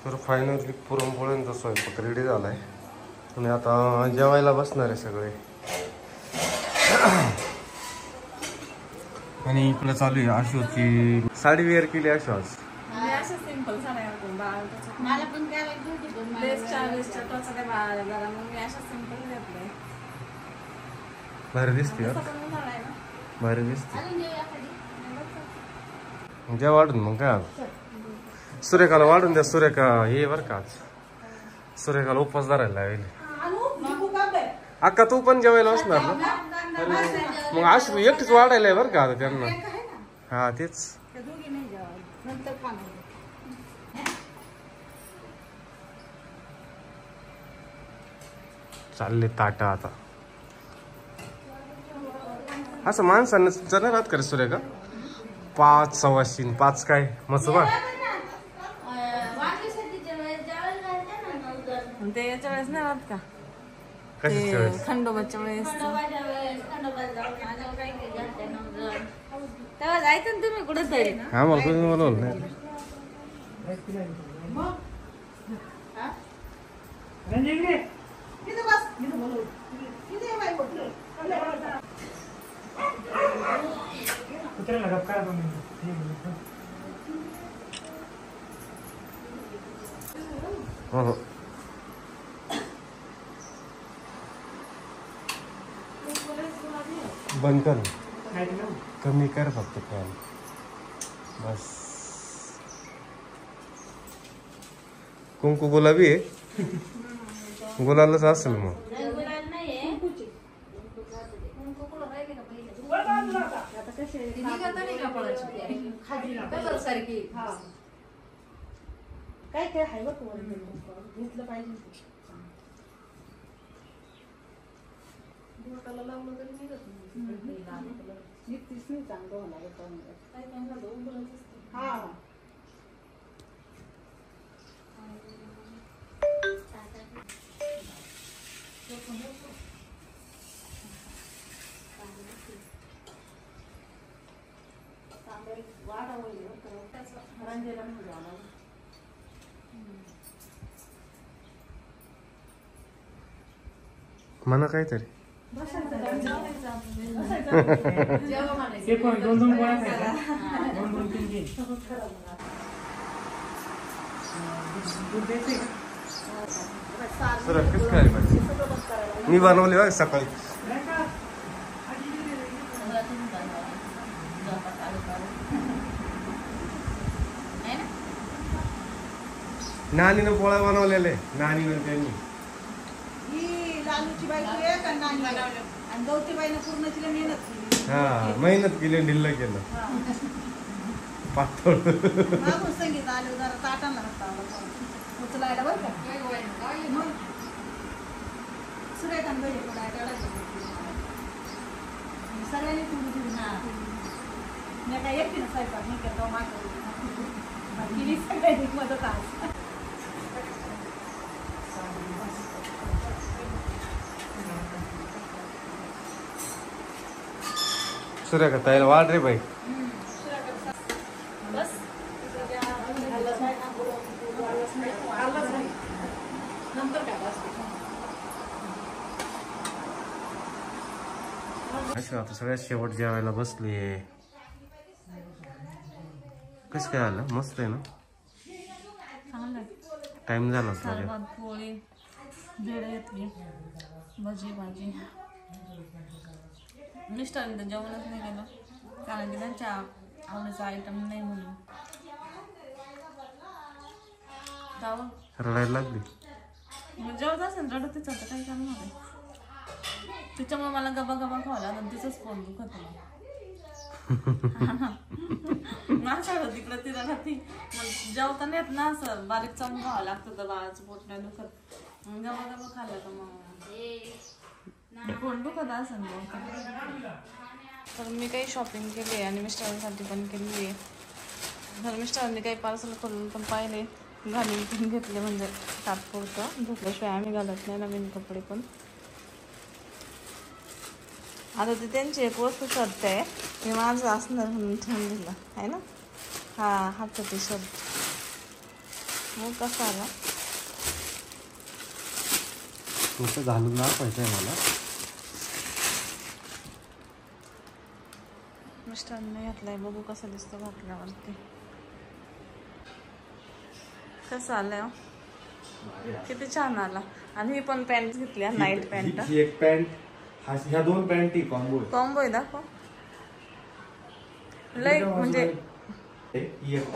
तर फायनली पुरणपोळ्यांचा स्वयंपाक रेडी झालाय आणि आता जेवायला बसणार आहे सगळे. आणि इकडे चालू आहे आशूची साडी वेअर केली आशू आज. सिंपल साड्या मला पण काय सिंपल घेतलंय. भारी दिसते भारी दिसते. जेव्हा वाढून मग काय सूर्यकाला वाढून द्या. सूर्यका हे बरं का आज सूर्यकाला उपवास धरायला लागेल. अक्का तू पण जेवायला असणार ना. मग आशू एकटीच वाढायला आहे बरं का आता त्यांना. हा तेच चालले ताटा आता. असं माणसांना जरा राहत करे सूर्य का 5 सव्वाशीन 5 काय मसोबा ते याच्या वेळेस नाही राहत का कशाच्या वेळेस खंडोबाच्या वेळेस तेव्हा जायचं ना तुम्ही कुठं तरी. हा मला कोणी बोलवलं नाही. हो बंद कर कमी कर फक्त फॅन बस. कुंकू गुलाबी आहे गुलालच असेल मग. काय काय आहे बघ घेतलं पाहिजे. लावलं तरी निघतीच नाही चांगलं होणार. हा म्हणा काहीतरी मी बनवली बघ सकाळी. नानीनं पोळ्या बनवलेले नानीनं त्यांनी. हा मेहनत केली ढिल्ल केलं पातळ. सूर्य का ताईला वाढ रे बाई. आता सगळ्यात शेवट जेवायला बसली. कसं काय आलं मस्त आहे ना. टाइम झाला पोळी भजी भाजी. मिस्टरांनी तर जेवणच नाही केलं कारण की त्यांच्या आवडीचा आयटम नाही म्हणून. रडायला लागली जेवत असेल रडतच होतं काही काम नव्हतं. त्याच्यामुळे मला गबा गबा खावला आणि तिचंच फोन दुखत माझ्या तिकडं ती रडती. जेवताना येत ना असं बारीक चावून खावं लागतं तर बाळाचं पोट नाही दुखत. गबा गबा खाल्लं तर मग पोट दुखत असेल मग. तर मी काही शॉपिंग केली आणि मिस्टरांसाठी पण केली आहे. तर मिस्टरांनी काही पार्सल खोलून पण पाहिले घालून पण घेतले म्हणजे तात्पुरतं. झोपल्याशिवाय आम्ही घालत नाही नवीन कपडे पण. आता ते त्यांची एक वस्तू शर्ट आहे मी माझं असणार म्हणून ठेवून दिलं आहे ना. हा हातचं टी शर्ट मग कसा आला तो घालून दाखवायचं आहे मला. मिस्टरांनी घातलाय, बघू कसा दिसतो घातल्यावरती. कसा आलाय हो? किती छान आला. आणि ही पण पॅन्ट घेतली, नाईट पॅन्ट. ही एक पॅन्ट, ह्या 2 पॅन्ट कॉम्बो आहे दाखव. लय म्हणजे एक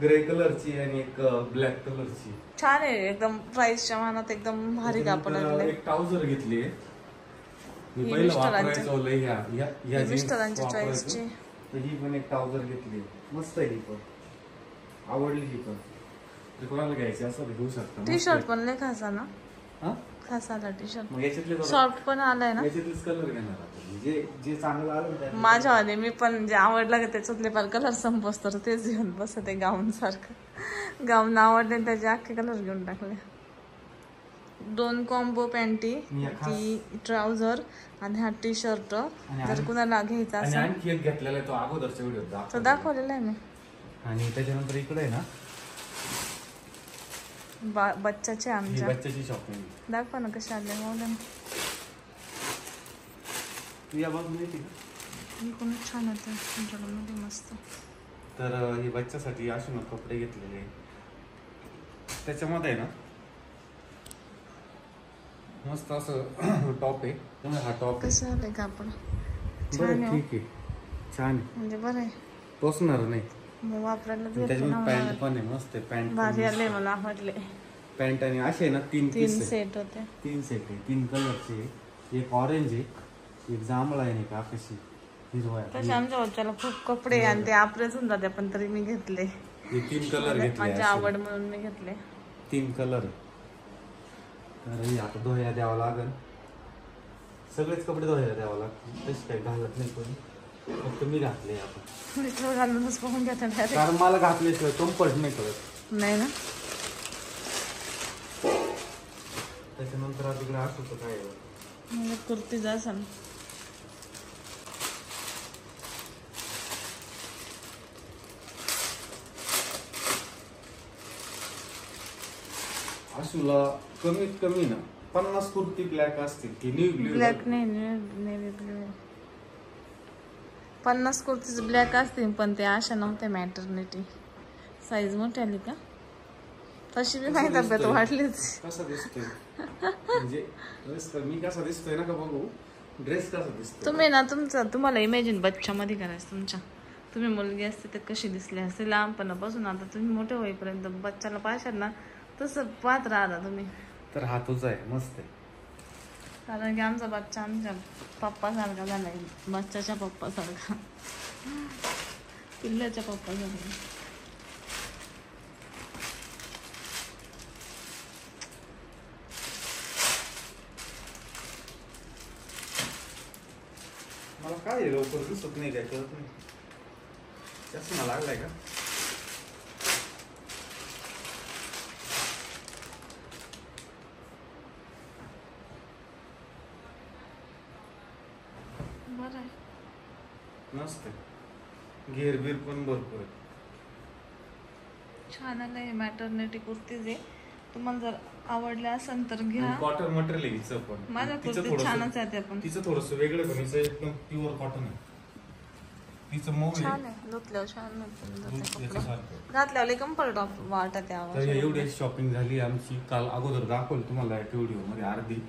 ग्रे कलरची आणि एक ब्लॅक कलरची. छान आहे एकदम. प्राइसच्या मानात एकदम भारी कापड आहे. एक ट्राउझर घेतली. मी ही पहिलं वापरायचो लय ह्या मिस्टरांच्या चॉईसची. ही पण एक ट्राउझर घेतली. मस्त आहे ही पण, आवडली ही पण. कोणाला घ्यायची असं घेऊ शकता. टी शर्ट पण लय खासा ना, खासाला टी शर्ट. मग याच्यातले सॉफ्ट पण आलाय ना. याच्यातलेच कलर घेणार आपण, जे चांगलं आलं माझ्यावाले. मी पण जे आवडलं का त्याच्यातले पार कलर संपस तर तेच घेऊन बसते. गाऊन सारखं गाऊन आवडले त्याचे अख्खे कलर घेऊन टाकले. 2 कॉम्बो पॅन्टी, ती ट्राउझर आणि हा टी शर्ट. जर कुणाला घ्यायचा असेल. आणखी एक घेतलेला आहे, तो अगोदरच्या व्हिडिओत तो दाखवलेला आहे मी. आणि त्याच्यानंतर इकडे आहे ना बच्चाचे आमच्या. बच्चाची शॉपिंग दाखवा ना कशा आले. या बाजूने कोणी छान होते तुमच्याकडे मस्त. तर ही बच्चासाठी असे ना कपडे घेतलेले. त्याच्यामध्ये आहे ना मस्त असं टॉप आहे. हा टॉप कसं आलंय कापड. छान आहे. ठीक आहे, छान आहे म्हणजे बरं आहे. टोचणार नाही. मग वापरायला त्याच्यामध्ये पॅन्ट पण आहे, मस्त आहे पॅन्ट. भारी आले, मला आवडले. पॅन्ट आणि असे ना 3 सेट होते. 3 सेट आहे. 3 कलरचे. एक ऑरेंज आहे, एक जांभळा आहे, एक आकाशी हिरवा आहे. तसे आमच्या बच्चाला खूप कपडे आणि ते आपलेच होऊन जाते, पण तरी मी घेतले. 3 कलर घेतले. माझी आवड म्हणून मी घेतले. 3 कलर. तर आता धुवायला द्यावं लागेल. सगळेच कपडे धुवायला द्यावं लागतील. तशी काही घालत नाही कोणी, फक्त मी घातले. आपण घालूनच पाहून घेतात, कारण मला घातल्याशिवाय कम्फर्ट नाही कळत. नाही ना. त्याच्यानंतर आता तिकडे असं काय कुर्ती जा सांग. आशूला कमीत कमी ना 50 कुर्ती ब्लॅक असतील की नेव्ही ब्ल्यू. ब्लॅक नाही, नेव्ही ब्ल्यू. 50 कुर्तीज ब्लॅक असतील, पण ते अशा नव्हत्या. मॅटर्निटी साईज मोठी आली का. तशी बी नाही तब्येत वाढलीच. कसा दिसतोय म्हणजे मी कसा दिसतोय ना का बघू. ड्रेस कसा दिसतोय. तुम्ही ना तुम्हाला इमॅजिन बच्चामध्ये करायचं तुमच्या. तुम्ही मुलगी असते तर कशी दिसली असते लहानपणापासून. आता तुम्ही मोठे होईपर्यंत बच्चाला पाहशाल ना तसं पाहत राहता तुम्ही. तर हा तुझा आहे, मस्त आहे. कारण की आमचा बच्चा आमच्या पप्पासारखा झालाय. बच्चाच्या पप्पासारखा, पिल्ल्याच्या पप्पासारखा. मला काय लवकर दिसत नाही, काय कळत नाही. चष्मा लागलाय का. बरं आहे, मस्त आहे. घेर बीर पण भरपूर आहे. छान आहे. मॅटर्निटी कुर्तीज आहे. तुम्हाला जर आवडल्या असेल तर घ्या. कॉटन मटेरियल आहे हिचं पण. माझ्या कुर्ती छानच आहे. ते पण तिचं थोडंसं वेगळं पण हिचं एकदम प्युअर कॉटन आहे. तिचं मऊ छान आहे. धुतल्यावर छान घातल्यावर कम्फर्ट वाटत तर एवढी शॉपिंग झाली आमची. काल अगोदर दाखवली तुम्हाला व्हिडिओ मध्ये अर्धी.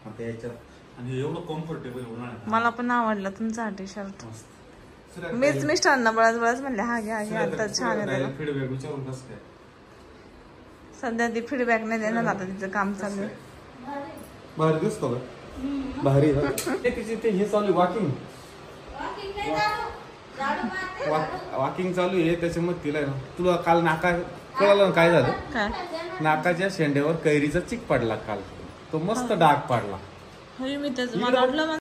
आता याच्यात आणि एवढं कम्फर्टेबल होणार. मला पण आवडला तुमचा हा टी शर्ट. मीच मिस्टरांना बळच म्हणले हा घ्या आता छान आहे. फीडबॅक विचारून कसं काय. सध्या ती फीडबॅक नाही देणार. आता तिचं काम चालू आहे. भारी दिसतो का. भारी हे चालू वॉकिंग वॉकिंग चालू आहे. त्याच्यामध्ये तिला ना तुला काल नाका कळलं काय झालं. काय नाकाच्या शेंड्यावर कैरीचा चिक पडला काल. तो मस्त डाग पडला. मी त्याच मला वाटलं